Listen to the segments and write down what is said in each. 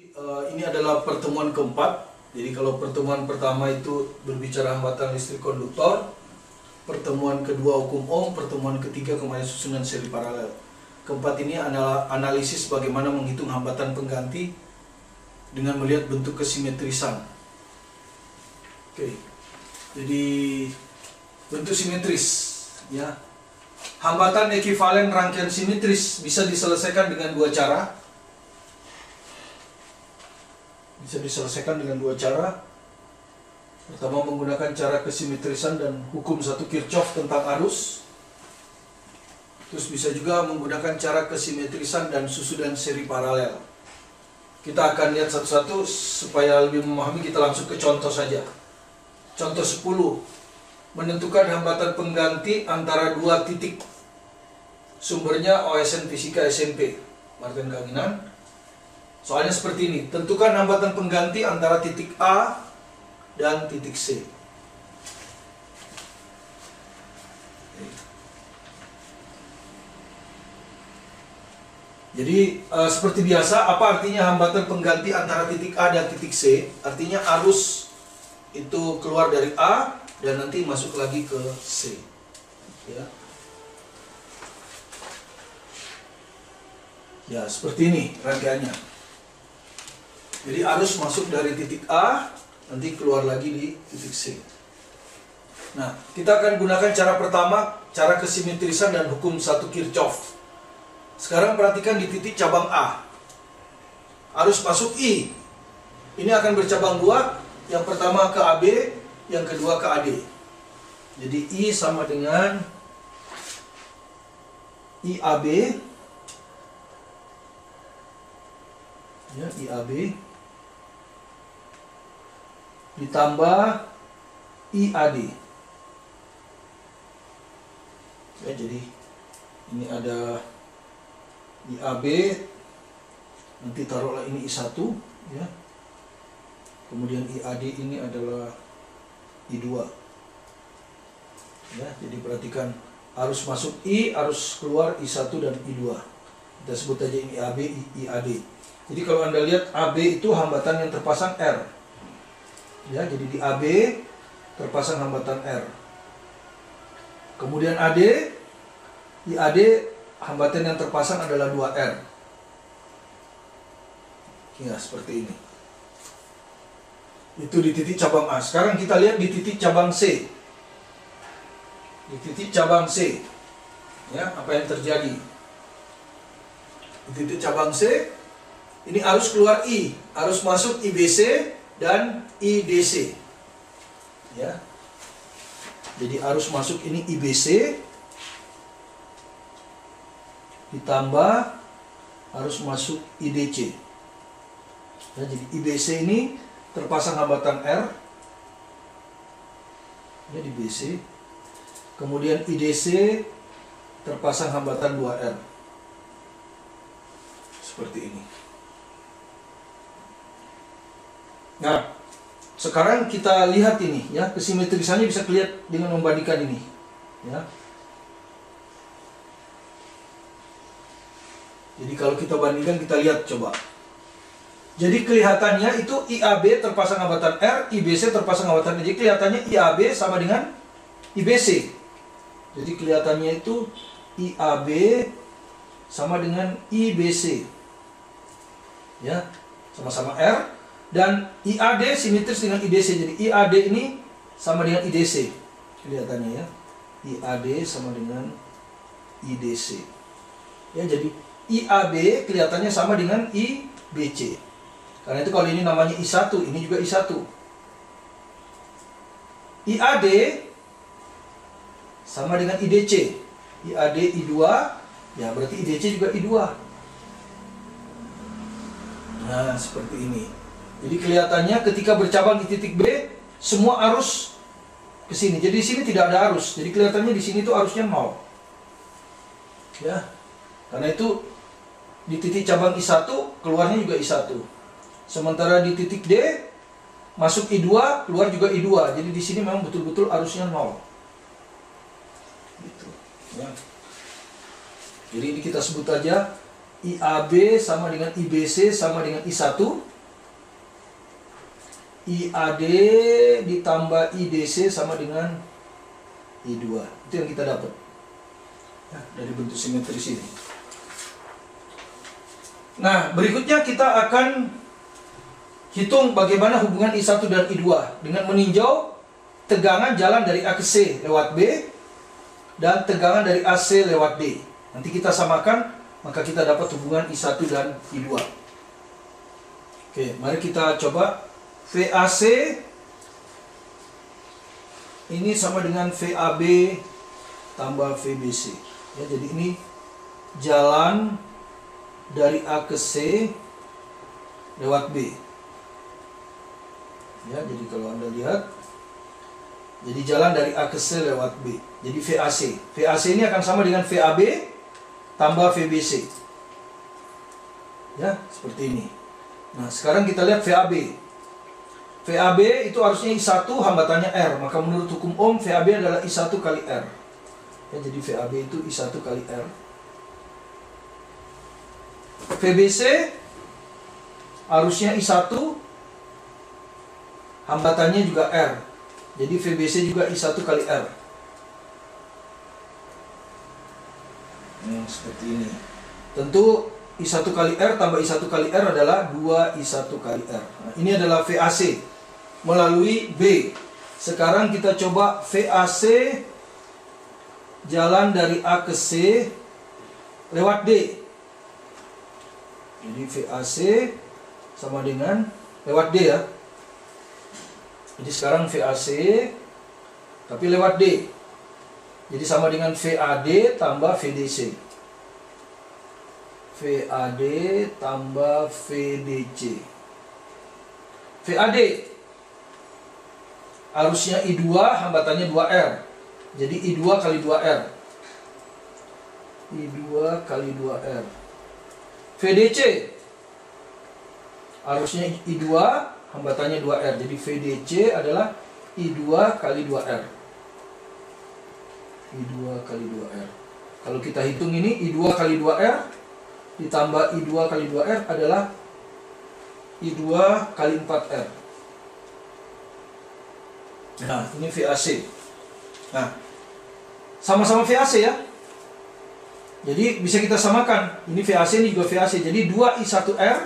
Ini adalah pertemuan keempat. Jadi kalau pertemuan pertama itu berbicara hambatan listrik konduktor, pertemuan kedua hukum Ohm, pertemuan ketiga kemarin susunan seri paralel. Keempat ini adalah analisis bagaimana menghitung hambatan pengganti dengan melihat bentuk kesimetrisan. Oke, jadi bentuk simetris, ya. Hambatan ekivalen rangkaian simetris bisa diselesaikan dengan dua cara. Pertama menggunakan cara kesimetrisan dan hukum satu Kirchhoff tentang arus. Terus bisa juga menggunakan cara kesimetrisan dan susunan seri paralel. Kita akan lihat satu-satu supaya lebih memahami. Kita langsung ke contoh saja. Contoh 10. Menentukan hambatan pengganti antara dua titik. Sumbernya OSN Fisika SMP, Martin Kanginan. Soalnya seperti ini, tentukan hambatan pengganti antara titik A dan titik C. Jadi seperti biasa, apa artinya hambatan pengganti antara titik A dan titik C? Artinya arus itu keluar dari A dan nanti masuk lagi ke C. Ya, ya seperti ini rangkaiannya. Jadi arus masuk dari titik A, nanti keluar lagi di titik C. Nah, kita akan gunakan cara pertama, cara kesimetrisan dan hukum satu Kirchhoff. Sekarang perhatikan di titik cabang A. Arus masuk I. Ini akan bercabang dua, yang pertama ke AB, yang kedua ke AD. Jadi I sama dengan IAB. Ya, IAB ditambah IAD. Ya, jadi ini ada IAB, nanti taruhlah ini I1, ya. Kemudian IAD ini adalah I2. Ya, jadi perhatikan arus masuk I, arus keluar I1 dan I2. Kita sebut aja ini AB, IAD. Jadi kalau Anda lihat AB itu hambatan yang terpasang R. Ya, jadi di AB terpasang hambatan R. Kemudian AD, di AD hambatan yang terpasang adalah 2R. Ya, seperti ini. Itu di titik cabang A. Sekarang kita lihat di titik cabang C. Di titik cabang C. Ya, apa yang terjadi? Di titik cabang C, ini arus keluar I, arus masuk IBC dan IDC. Ya. Jadi arus masuk ini IBC ditambah arus masuk IDC. Ya, jadi IBC ini terpasang hambatan R. Ya, di BC. Kemudian IDC terpasang hambatan 2R. Seperti ini. Nah, sekarang kita lihat ini, ya, kesimetrisannya bisa kelihatan dengan membandingkan ini, ya. Jadi kalau kita bandingkan, kita lihat coba. Jadi kelihatannya itu IAB terpasang hambatan R, IBC terpasang hambatan R. Jadi kelihatannya IAB sama dengan IBC. Jadi kelihatannya itu IAB sama dengan IBC. Ya, sama-sama R. Dan IAD simetris dengan IDC. Jadi IAD ini sama dengan IDC. Kelihatannya, ya. IAD sama dengan IDC. Ya, jadi IAB kelihatannya sama dengan IBC. Karena itu kalau ini namanya I1, ini juga I1. IAD sama dengan IDC. IAD I2, ya berarti IDC juga I2. Nah, seperti ini. Jadi kelihatannya ketika bercabang di titik B, semua arus ke sini. Jadi di sini tidak ada arus. Jadi kelihatannya di sini tuh arusnya 0. Ya. Karena itu di titik cabang I1 keluarnya juga I1. Sementara di titik D masuk I2, keluar juga I2. Jadi di sini memang betul-betul arusnya 0. Gitu. Ya. Jadi ini kita sebut aja IAB sama dengan IBC sama dengan I1. IAD ditambah IDC sama dengan I2. Itu yang kita dapat. Nah, dari bentuk simetris ini. Nah, berikutnya kita akan hitung bagaimana hubungan I1 dan I2 dengan meninjau tegangan jalan dari A ke C lewat B dan tegangan dari AC lewat D. Nanti kita samakan, maka kita dapat hubungan I1 dan I2. Oke, mari kita coba. VAC ini sama dengan VAB tambah VBC. Ya, jadi ini jalan dari A ke C lewat B. Ya, jadi kalau Anda lihat, jadi jalan dari A ke C lewat B. Jadi VAC. VAC ini akan sama dengan VAB tambah VBC. Ya, seperti ini. Nah, sekarang kita lihat VAB. VAB itu harusnya I1, hambatannya R. Maka menurut hukum Ohm, VAB adalah I1 kali R. Ya, jadi VAB itu I1 kali R. VBC harusnya I1, hambatannya juga R. Jadi VBC juga I1 kali R. Seperti ini. Tentu I1 kali R tambah I1 kali R adalah 2I1 kali R. Nah, ini adalah VAC melalui B. Sekarang kita coba VAC jalan dari A ke C lewat D. Jadi VAC sama dengan lewat D ya. Jadi sekarang VAC tapi lewat D. Jadi sama dengan VAD tambah VDC. VAD tambah VDC. VAD harusnya I2, hambatannya 2R. Jadi I2 kali 2R. I2 kali 2R. VDC harusnya I2, hambatannya 2R. Jadi VDC adalah I2 kali 2R. I2 kali 2R. Kalau kita hitung ini, I2 kali 2R ditambah I2 kali 2R adalah I2 kali 4R. Nah, ini VAC. Nah, sama-sama VAC ya. Jadi bisa kita samakan. Ini VAC, ini juga VAC. Jadi 2I1R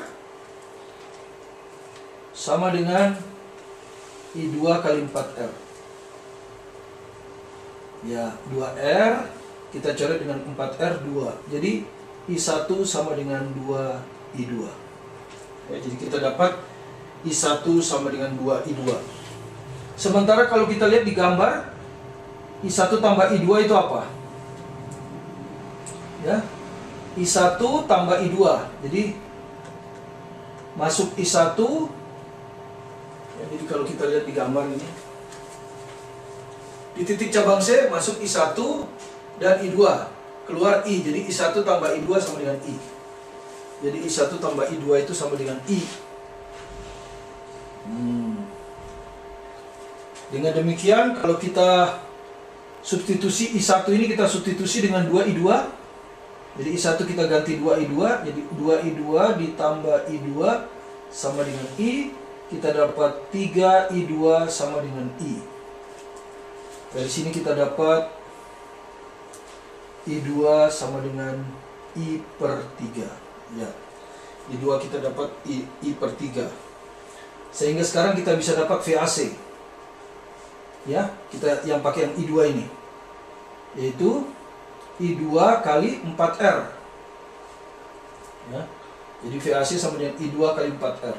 sama dengan I2 kali 4R. Ya, 2R kita coret dengan 4R 2. Jadi I1 sama dengan 2I2. Ya, jadi kita dapat I1 sama dengan 2I2. Sementara kalau kita lihat di gambar, I1 tambah I2 itu apa? Ya, I1 tambah I2. Jadi masuk I1. Ya, jadi kalau kita lihat di gambar ini, di titik cabang C masuk I1 dan I2. Keluar I. Jadi I1 tambah I2 sama dengan I. Jadi I1 tambah I2 itu sama dengan I. Dengan demikian, kalau kita substitusi I1 ini kita substitusi dengan 2I2. Jadi I1 kita ganti 2I2. Jadi 2I2 ditambah I2 sama dengan I. Kita dapat 3I2 sama dengan I. Dari sini kita dapat I2 sama dengan I per 3. Ya. I2 kita dapat I per 3. Sehingga sekarang kita bisa dapat VAC. Ya, kita yang pakai yang I2 ini, yaitu I2 kali 4R. Ya, jadi VAC sama dengan I2 kali 4R.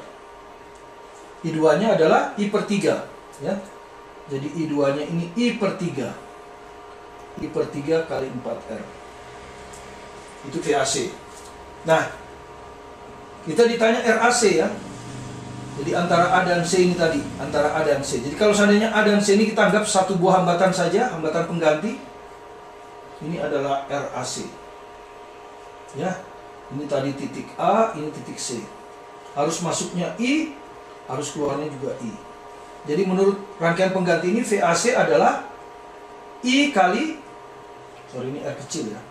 I2-nya adalah I per 3. Ya, jadi I2-nya ini I per 3. I per 3 kali 4R. Itu VAC. Nah, kita ditanya RAC ya. Jadi antara A dan C ini tadi, antara A dan C. Jadi kalau seandainya A dan C ini kita anggap satu buah hambatan saja, hambatan pengganti, ini adalah RAC. Ya, ini tadi titik A, ini titik C. Harus masuknya I, harus keluarnya juga I. Jadi menurut rangkaian pengganti ini VAC adalah I kali, sorry ini R kecil ya.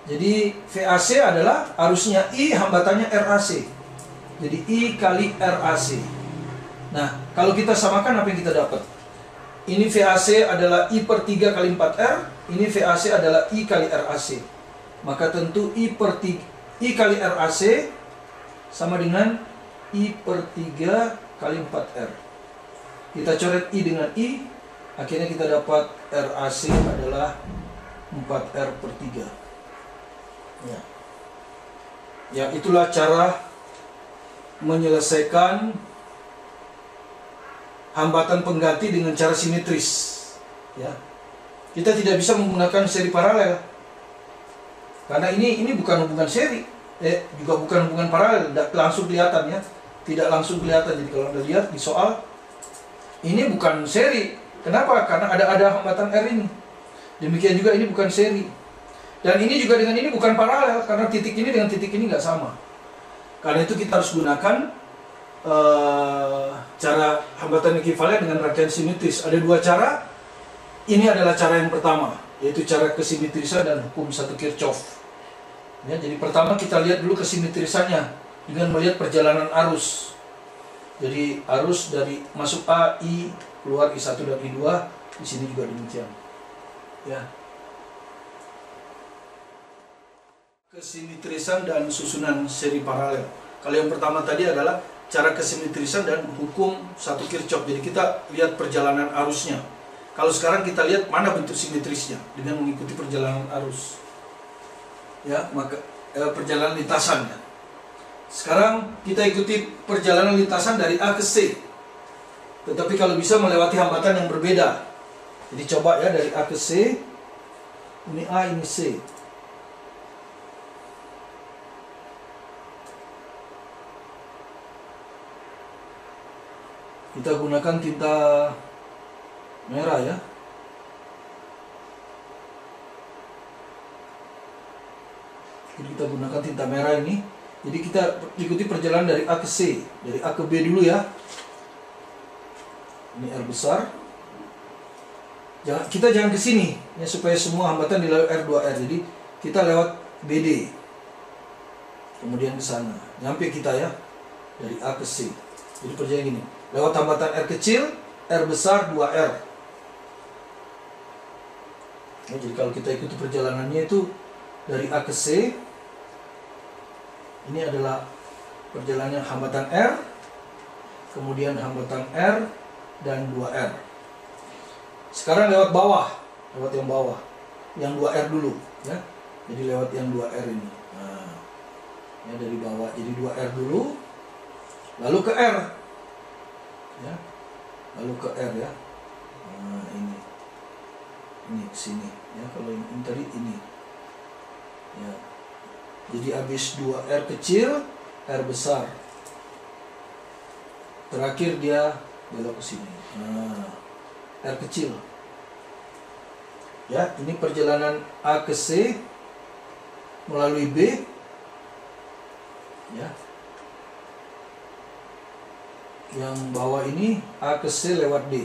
Jadi VAC adalah harusnya I, hambatannya RAC. Jadi I kali RAC. Nah, kalau kita samakan apa yang kita dapat? Ini VAC adalah I per 3 kali 4R, ini VAC adalah I kali RAC. Maka tentu I kali RAC sama dengan I per 3 kali 4R. Kita coret I dengan I, akhirnya kita dapat RAC adalah 4R per 3. Ya, itulah cara menyelesaikan hambatan pengganti dengan cara simetris. Ya, kita tidak bisa menggunakan seri paralel karena ini bukan hubungan seri, juga bukan hubungan paralel, tidak langsung kelihatan ya, tidak langsung kelihatan. Jadi kalau Anda lihat di soal ini bukan seri, kenapa? Karena ada hambatan R ini. Demikian juga ini bukan seri, dan ini juga dengan ini bukan paralel karena titik ini dengan titik ini nggak sama. Karena itu kita harus gunakan cara hambatan ekivalen dengan rangkaian simetris. Ada dua cara. Ini adalah cara yang pertama, yaitu cara kesimetrisan dan hukum satu Kirchhoff. Ya, jadi pertama kita lihat dulu kesimetrisannya dengan melihat perjalanan arus. Jadi arus dari masuk A, I, keluar I1 dan I2, di sini juga demikian. Ya. Kesimetrisan dan susunan seri paralel. Kalau yang pertama tadi adalah cara kesimetrisan dan hukum satu Kirchhoff. Jadi kita lihat perjalanan arusnya. Kalau sekarang kita lihat mana bentuk simetrisnya dengan mengikuti perjalanan arus. Ya, maka perjalanan lintasannya. Sekarang kita ikuti perjalanan lintasan dari A ke C. Tetapi kalau bisa melewati hambatan yang berbeda. Jadi coba ya dari A ke C. Ini A, ini C. Kita gunakan tinta merah ya. Jadi kita gunakan tinta merah ini. Jadi kita ikuti perjalanan dari A ke C. Dari A ke B dulu ya. Ini R besar. Kita jangan ke sini ya, supaya semua hambatan dilalui R2R. Jadi kita lewat BD. Kemudian ke sana. Nyampe kita ya. Dari A ke C. Jadi perjalanan gini. Lewat hambatan R kecil, R besar 2R. Ya, jadi kalau kita ikuti perjalanannya itu dari A ke C, ini adalah perjalanan hambatan R, kemudian hambatan R, dan 2R. Sekarang lewat bawah, lewat yang bawah, yang 2R dulu, ya. Jadi lewat yang 2R ini. Nah, ya dari bawah, jadi 2R dulu, lalu ke R. Ya, lalu ke R ya. Nah, ini sini ya. Kalau ini tadi ini ya, jadi habis 2R kecil, R besar, terakhir dia belok ke sini. Nah, R kecil ya. Ini perjalanan A ke C melalui B ya. Yang bawah ini A ke C lewat D.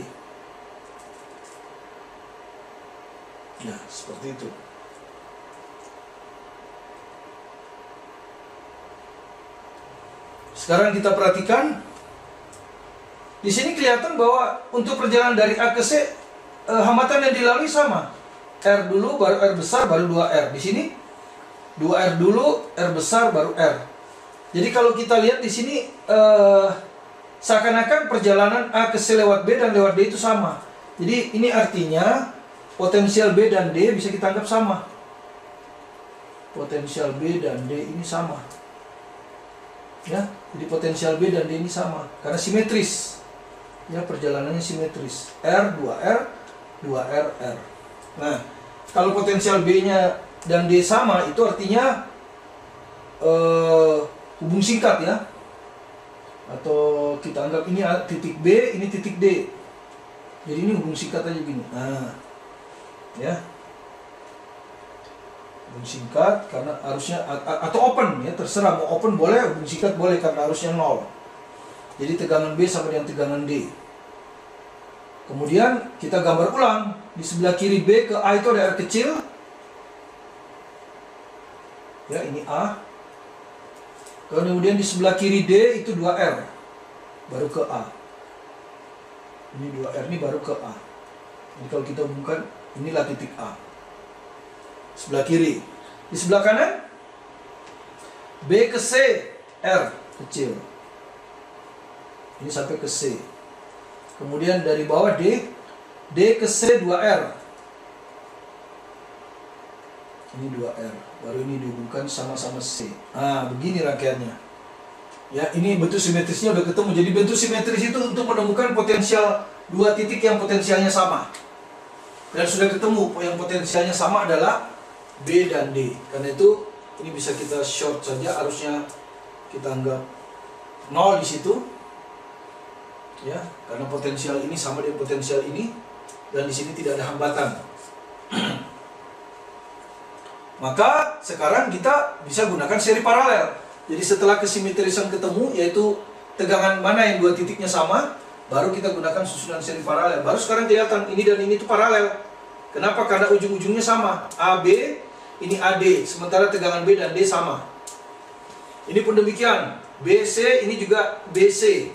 Ya, seperti itu. Sekarang kita perhatikan. Di sini kelihatan bahwa untuk perjalanan dari A ke C, hambatan yang dilalui sama. R dulu, baru R besar, baru 2R. Di sini 2R dulu, R besar, baru R. Jadi kalau kita lihat di sini, seakan-akan perjalanan A ke C lewat B dan lewat D itu sama. Jadi ini artinya potensial B dan D bisa kita anggap sama. Potensial B dan D ini sama. Ya, jadi potensial B dan D ini sama karena simetris. Ya, perjalanannya simetris. R 2R 2R R. Nah, kalau potensial B-nya dan D sama itu artinya hubung singkat ya. Atau kita anggap ini titik B, ini titik D. Jadi ini hubung singkat aja gini. Nah, ya, hubung singkat karena arusnya atau open ya, terserah mau open boleh, hubung singkat boleh karena arusnya 0. Jadi tegangan B sama dengan tegangan D. Kemudian kita gambar ulang di sebelah kiri B ke A itu ada R kecil. Ya, ini A. Kemudian di sebelah kiri D itu 2R, baru ke A. Ini 2R ini baru ke A. Jadi kalau kita hubungkan, inilah titik A. Sebelah kiri. Di sebelah kanan, B ke C, R kecil. Ini sampai ke C. Kemudian dari bawah D, D ke C 2R. Ini 2R. Baru ini dihubungkan sama-sama C. Nah, begini rangkaiannya. Ya, ini bentuk simetrisnya udah ketemu. Jadi bentuk simetris itu untuk menemukan potensial dua titik yang potensialnya sama. Dan sudah ketemu yang potensialnya sama adalah B dan D. Karena itu ini bisa kita short saja, harusnya kita anggap 0 di situ. Ya, karena potensial ini sama dengan potensial ini dan di sini tidak ada hambatan. Maka sekarang kita bisa gunakan seri paralel. Jadi setelah kesimetrisan ketemu, yaitu tegangan mana yang dua titiknya sama, baru kita gunakan susunan seri paralel. Baru sekarang kelihatan ini dan ini itu paralel. Kenapa? Karena ujung-ujungnya sama. AB, ini AD, sementara tegangan B dan D sama. Ini pun demikian. BC, ini juga BC.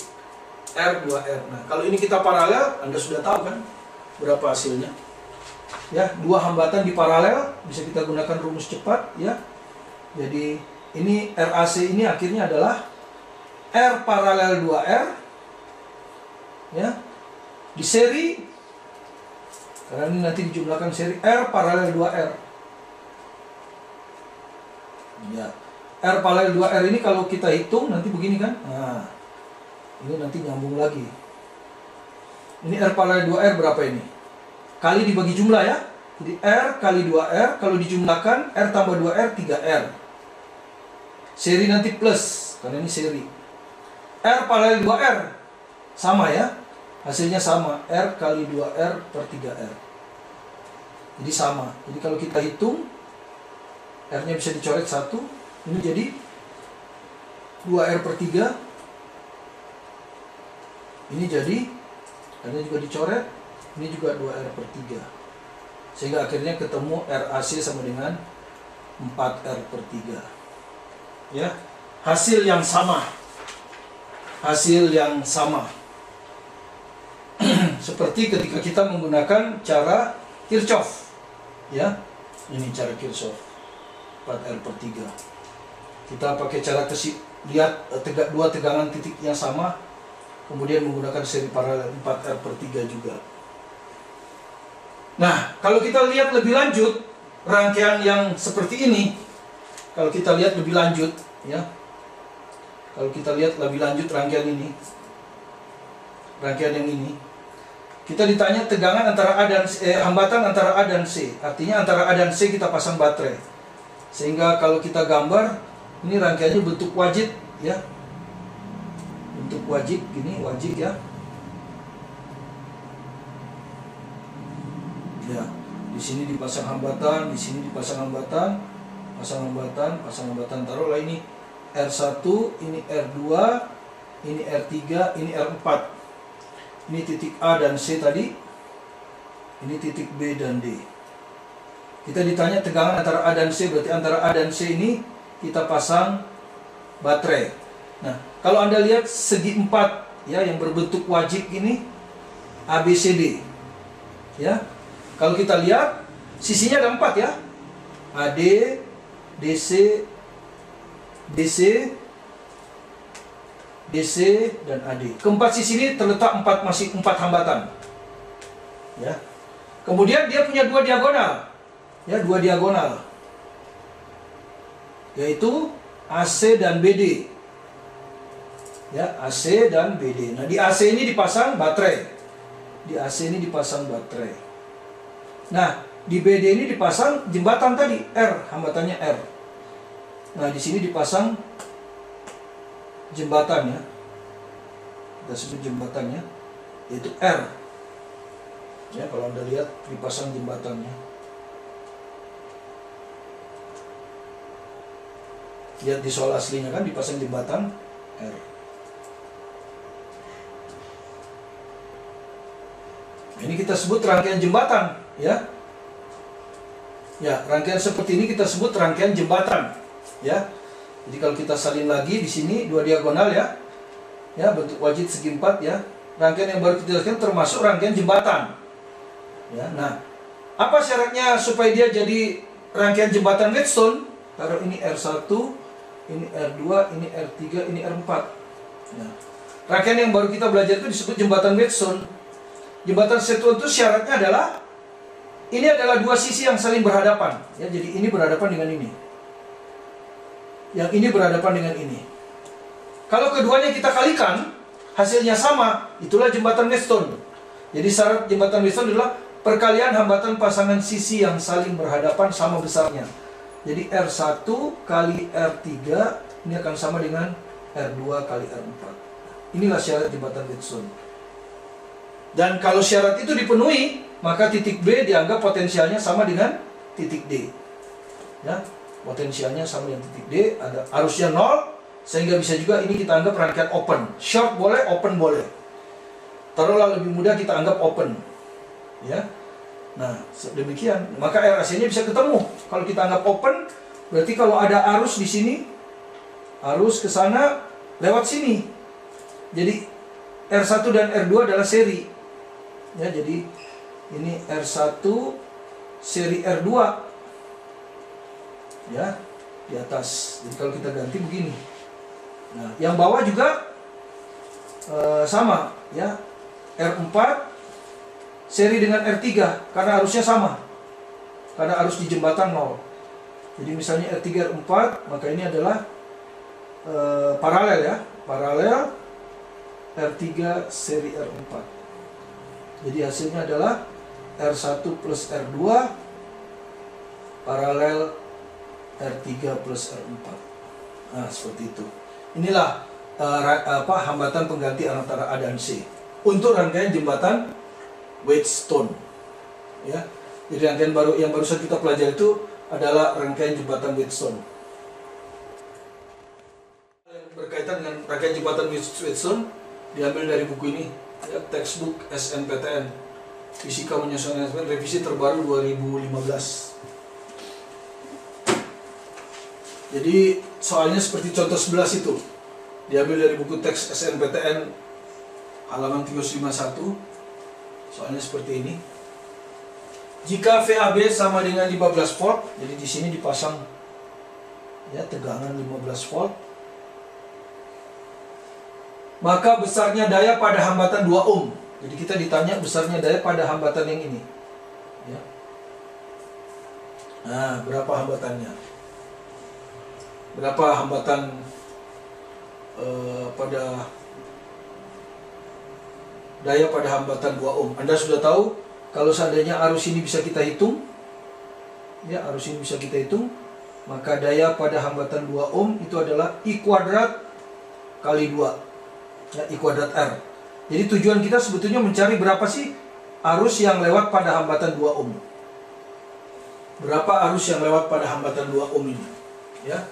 R2R. Nah, kalau ini kita paralel, Anda sudah tahu kan berapa hasilnya. Ya, dua hambatan di paralel, bisa kita gunakan rumus cepat, ya. Jadi ini RAC ini akhirnya adalah R paralel 2R, ya, di seri, karena ini nanti dijumlahkan seri R paralel 2R. Ya, R paralel 2R ini kalau kita hitung nanti begini kan. Nah, ini nanti nyambung lagi. Ini R paralel 2R berapa ini? Kali dibagi jumlah ya. Jadi R kali 2R, kalau dijumlahkan R tambah 2R 3R. Seri nanti plus, karena ini seri. R paralel 2R, sama ya. Hasilnya sama, R kali 2R per 3R. Jadi sama. Jadi kalau kita hitung, R-nya bisa dicoret 1. Ini jadi 2R per 3. Ini jadi, R-nya juga dicoret. Ini juga 2R per 3. Sehingga akhirnya ketemu RAC sama dengan 4R per 3. Ya, hasil yang sama. Hasil yang sama. Seperti ketika kita menggunakan cara Kirchhoff. Ya, ini cara Kirchhoff. 4R per 3. Kita pakai cara lihat dua tegangan titik yang sama, kemudian menggunakan seri paralel 4R per 3 juga. Nah, kalau kita lihat lebih lanjut, rangkaian yang seperti ini, kalau kita lihat lebih lanjut, ya, kalau kita lihat lebih lanjut rangkaian ini, rangkaian yang ini, kita ditanya tegangan antara A dan C, hambatan antara A dan C. Artinya antara A dan C kita pasang baterai. Sehingga kalau kita gambar, ini rangkaiannya bentuk wajib, ya, bentuk wajib, gini wajib ya. Ya, di sini dipasang hambatan, di sini dipasang hambatan, pasang hambatan, taruhlah ini R1, ini R2, ini R3, ini R4. Ini titik A dan C tadi. Ini titik B dan D. Kita ditanya tegangan antara A dan C, berarti antara A dan C ini kita pasang baterai. Nah, kalau Anda lihat segi 4 ya yang berbentuk wajib ini ABCD. Ya. Kalau kita lihat sisinya ada 4 ya. AD, DC, DC, DC dan AD. Keempat sisi ini terletak masih 4 hambatan. Ya. Kemudian dia punya 2 diagonal. Ya, 2 diagonal. Yaitu AC dan BD. Ya, AC dan BD. Nah, di AC ini dipasang baterai. Di AC ini dipasang baterai. Nah, di BD ini dipasang jembatan tadi, R, hambatannya R. Nah, di sini dipasang jembatan ya. Kita sebut jembatannya, yaitu R. Ya, kalau Anda lihat dipasang jembatannya. Lihat di soal aslinya kan dipasang jembatan R. Ini kita sebut rangkaian jembatan, ya. Ya, rangkaian seperti ini kita sebut rangkaian jembatan, ya. Jadi kalau kita salin lagi di sini 2 diagonal ya. Ya, bentuk wajib segi 4 ya. rangkaian yang baru kita jelaskan termasuk rangkaian jembatan. Ya, nah, apa syaratnya supaya dia jadi rangkaian jembatan Wheatstone? Taruh ini R1, ini R2, ini R3, ini R4. Nah, rangkaian yang baru kita belajar itu disebut jembatan Wheatstone. Jembatan Wheatstone itu syaratnya adalah ini adalah dua sisi yang saling berhadapan. Ya, jadi ini berhadapan dengan ini. Yang ini berhadapan dengan ini. Kalau keduanya kita kalikan, hasilnya sama, itulah jembatan Wheatstone. Jadi syarat jembatan Wheatstone adalah perkalian hambatan pasangan sisi yang saling berhadapan sama besarnya. Jadi R1 kali R3 ini akan sama dengan R2 kali R4. Inilah syarat jembatan Wheatstone. Dan kalau syarat itu dipenuhi, maka titik B dianggap potensialnya sama dengan titik D. Ya, potensialnya sama dengan titik D, ada arusnya 0, sehingga bisa juga ini kita anggap rangkaian open. Short boleh, open boleh. Taruhlah lebih mudah kita anggap open. Ya. Nah, demikian. Maka RAC-nya bisa ketemu. Kalau kita anggap open, berarti kalau ada arus di sini, arus ke sana lewat sini. Jadi R1 dan R2 adalah seri. Ya, jadi ini R1 seri R2. Ya, di atas. Jadi kalau kita ganti begini. Nah, yang bawah juga sama, ya. R4 seri dengan R3 karena arusnya sama. Karena arus di jembatan 0. Jadi misalnya R3 R4, maka ini adalah paralel, ya. Paralel R3 seri R4. Jadi hasilnya adalah R1 plus R2 paralel R3 plus R4. Nah, seperti itu. Inilah hambatan pengganti antara A dan C untuk rangkaian jembatan Wheatstone. Ya. Jadi rangkaian yang barusan kita pelajari itu adalah rangkaian jembatan Wheatstone. Berkaitan dengan rangkaian jembatan Wheatstone diambil dari buku ini, ya, textbook SNPTN Fisika Menyesuaikan revisi terbaru 2015. Jadi soalnya seperti contoh 11 itu diambil dari buku teks SNPTN halaman 351. Soalnya seperti ini. Jika VAB sama dengan 15 volt, jadi di sini dipasang, ya, tegangan 15 volt, maka besarnya daya pada hambatan 2 ohm. Jadi kita ditanya besarnya daya pada hambatan yang ini. Ya. Nah, berapa hambatannya? Berapa hambatan pada daya pada hambatan 2 ohm? Anda sudah tahu, kalau seandainya arus ini bisa kita hitung, ya, arus ini bisa kita hitung, maka daya pada hambatan 2 ohm itu adalah I kuadrat kali 2. Ya, I kuadrat R. Jadi tujuan kita sebetulnya mencari berapa sih arus yang lewat pada hambatan 2 ohm. Berapa arus yang lewat pada hambatan 2 ohm ini. Ya.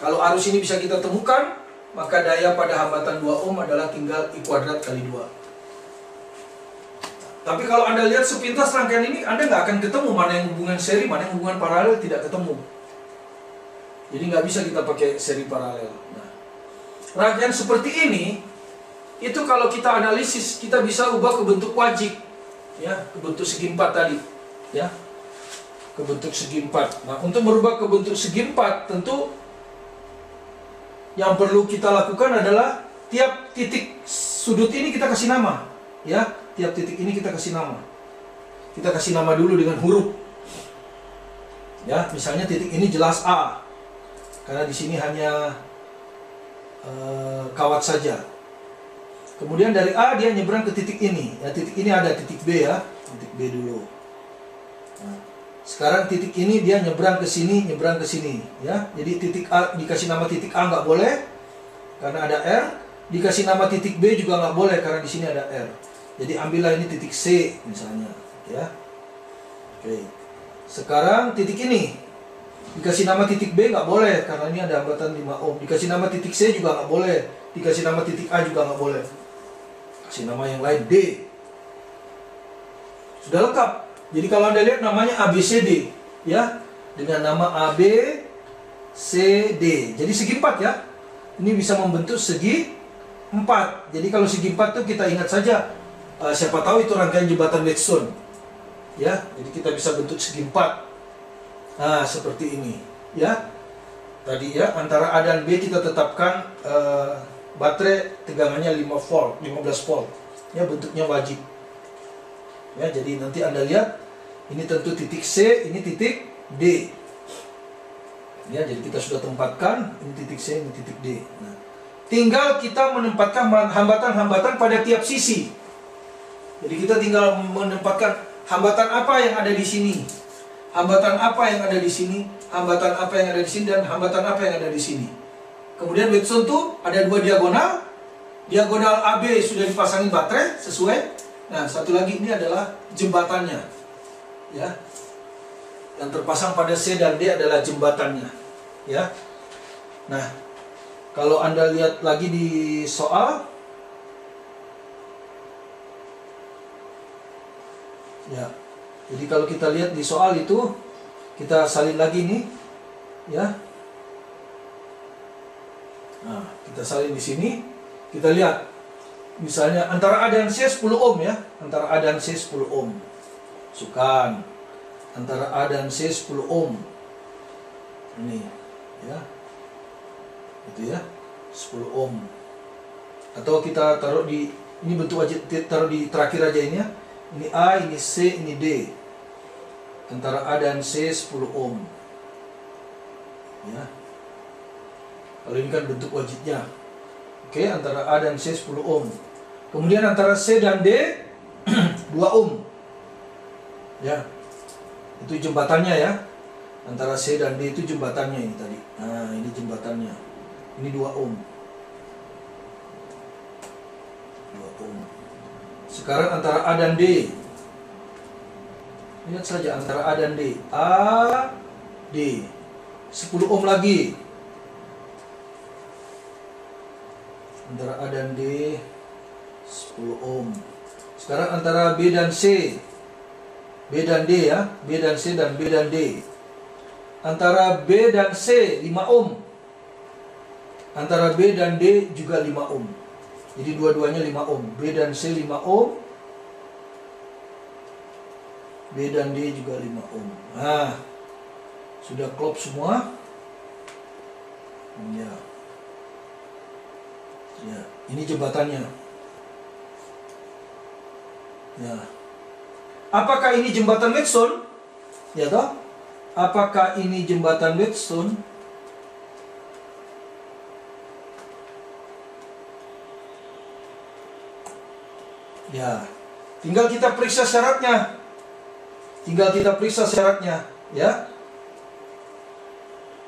Kalau arus ini bisa kita temukan, maka daya pada hambatan 2 ohm adalah tinggal I kuadrat kali 2. Tapi kalau Anda lihat sepintas rangkaian ini, Anda nggak akan ketemu mana yang hubungan seri, mana yang hubungan paralel, tidak ketemu. Jadi nggak bisa kita pakai seri paralel. Nah, rangkaian seperti ini, itu kalau kita analisis, kita bisa ubah ke bentuk wajib, ya, ke bentuk segi 4 tadi, ya, ke bentuk segi 4. Nah, untuk merubah ke bentuk segi 4, tentu yang perlu kita lakukan adalah tiap titik sudut ini kita kasih nama, ya, tiap titik ini kita kasih nama. Kita kasih nama dulu dengan huruf, ya, misalnya titik ini jelas A, karena di sini hanya kawat saja. Kemudian dari A dia nyebrang ke titik ini. Ya, titik ini ada titik B, ya. Titik B dulu. Nah, sekarang titik ini dia nyebrang ke sini, ya. Jadi titik A dikasih nama titik A nggak boleh karena ada R. Dikasih nama titik B juga nggak boleh karena di sini ada R. Jadi ambillah ini titik C misalnya, ya. Oke. Sekarang titik ini dikasih nama titik B nggak boleh karena ini ada hambatan 5 ohm. Dikasih nama titik C juga nggak boleh. Dikasih nama titik A juga nggak boleh. Kasih nama yang lain D. Sudah lengkap. Jadi kalau Anda lihat namanya ABCD, ya, dengan nama ABCD. Jadi segi 4, ya. Ini bisa membentuk segi 4. Jadi kalau segi 4 tuh kita ingat saja, siapa tahu itu rangkaian jembatan Wheatstone. Ya, jadi kita bisa bentuk segi 4. Nah, seperti ini, ya. Tadi ya, antara A dan B kita tetapkan baterai tegangannya 5 volt, 15 volt. Ya, bentuknya wajib. Ya, jadi nanti Anda lihat, ini tentu titik C, ini titik D. Ya, jadi kita sudah tempatkan, ini titik C, ini titik D. Nah, tinggal kita menempatkan hambatan-hambatan pada tiap sisi. Jadi kita tinggal menempatkan hambatan apa yang ada di sini, hambatan apa yang ada di sini, hambatan apa yang ada di sini, dan hambatan apa yang ada di sini. Kemudian Wheatstone itu ada 2 diagonal. Diagonal AB sudah dipasangin baterai sesuai. Nah, satu lagi ini adalah jembatannya. Ya. Yang terpasang pada C dan D adalah jembatannya. Ya. Nah, kalau Anda lihat lagi di soal, ya. Jadi kalau kita lihat di soal itu, kita salin lagi nih, ya. Nah, kita salin di sini, kita lihat, misalnya antara A dan C 10 ohm ya, antara A dan C 10 ohm, sukan, antara A dan C 10 ohm, ini, ya, itu ya, 10 ohm, atau kita taruh di, ini bentuk wajib taruh di terakhir aja ini ya, ini A, ini C, ini D. Antara A dan C 10 ohm. Ya. Kalau ini kan bentuk wajibnya. Oke, antara A dan C 10 ohm. Kemudian antara C dan D 2 ohm. Ya. Itu jembatannya ya. Antara C dan D itu jembatannya ini tadi. Nah, ini jembatannya. Ini 2 ohm. 2 ohm. Sekarang antara A dan D. Lihat saja antara A dan D. A, D. 10 ohm lagi. Antara A dan D 10 ohm. Sekarang antara B dan C. B dan D ya. B dan C dan B dan D. Antara B dan C 5 ohm. Antara B dan D juga 5 ohm. Jadi dua-duanya 5 ohm. B dan C 5 ohm. B dan D juga 5 ohm. Nah, sudah klop semua. Ya. Ya, ini jembatannya. Ya. Apakah ini jembatan Wheatstone? Ya toh? Apakah ini jembatan Wheatstone? Ya. Tinggal kita periksa syaratnya. Ya.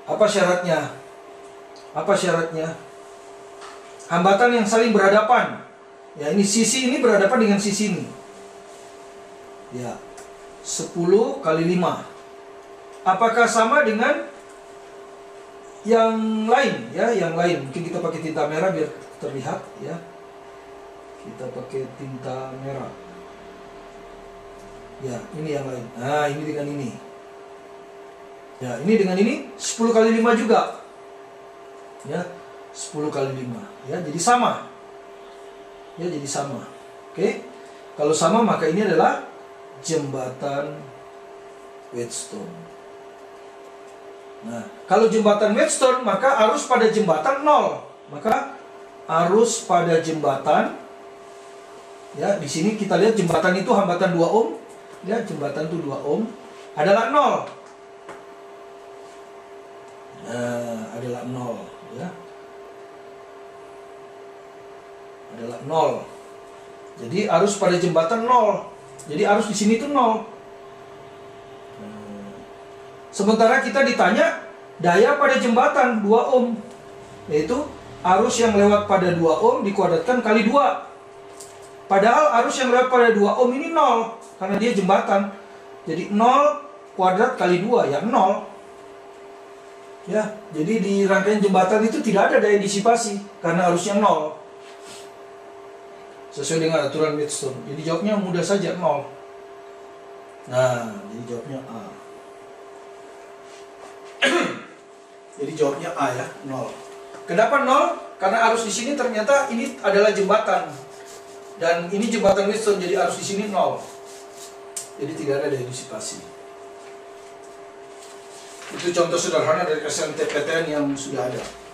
Apa syaratnya? Hambatan yang saling berhadapan. Ya, ini sisi ini berhadapan dengan sisi ini. Ya. 10 kali 5. Apakah sama dengan yang lain? Ya, yang lain. Mungkin kita pakai tinta merah biar terlihat ya. Kita pakai tinta merah. Ya, ini yang lain. Nah, ini dengan ini. Ya, ini dengan ini 10 kali 5 juga. Ya, 10 kali 5. Ya, jadi sama. Ya, jadi sama. Oke. Kalau sama maka ini adalah jembatan Wheatstone. Nah, kalau jembatan Wheatstone maka arus pada jembatan 0. Maka arus pada jembatan, ya, di sini kita lihat jembatan itu hambatan 2 ohm. Ya, jembatan itu 2 ohm adalah 0. Nah, adalah 0 ya. Adalah 0. Jadi arus pada jembatan 0. Jadi arus di sini itu 0. Sementara kita ditanya daya pada jembatan 2 ohm. Yaitu arus yang lewat pada 2 ohm dikuadratkan kali 2. Padahal arus yang lewat pada 2 ohm ini 0. Karena dia jembatan. Jadi 0 kuadrat kali 2 ya 0. Ya, jadi di rangkaian jembatan itu tidak ada daya disipasi karena arusnya 0. Sesuai dengan aturan Wheatstone. Jadi jawabnya mudah saja 0. Nah, jadi jawabnya A. Jadi jawabnya A ya, 0. Kenapa 0? karena arus di sini ternyata ini adalah jembatan. Dan ini jembatan Wheatstone, jadi arus di sini 0. Jadi tidak ada daya disipasi. Itu contoh sederhana dari KCN TPTN yang sudah ada.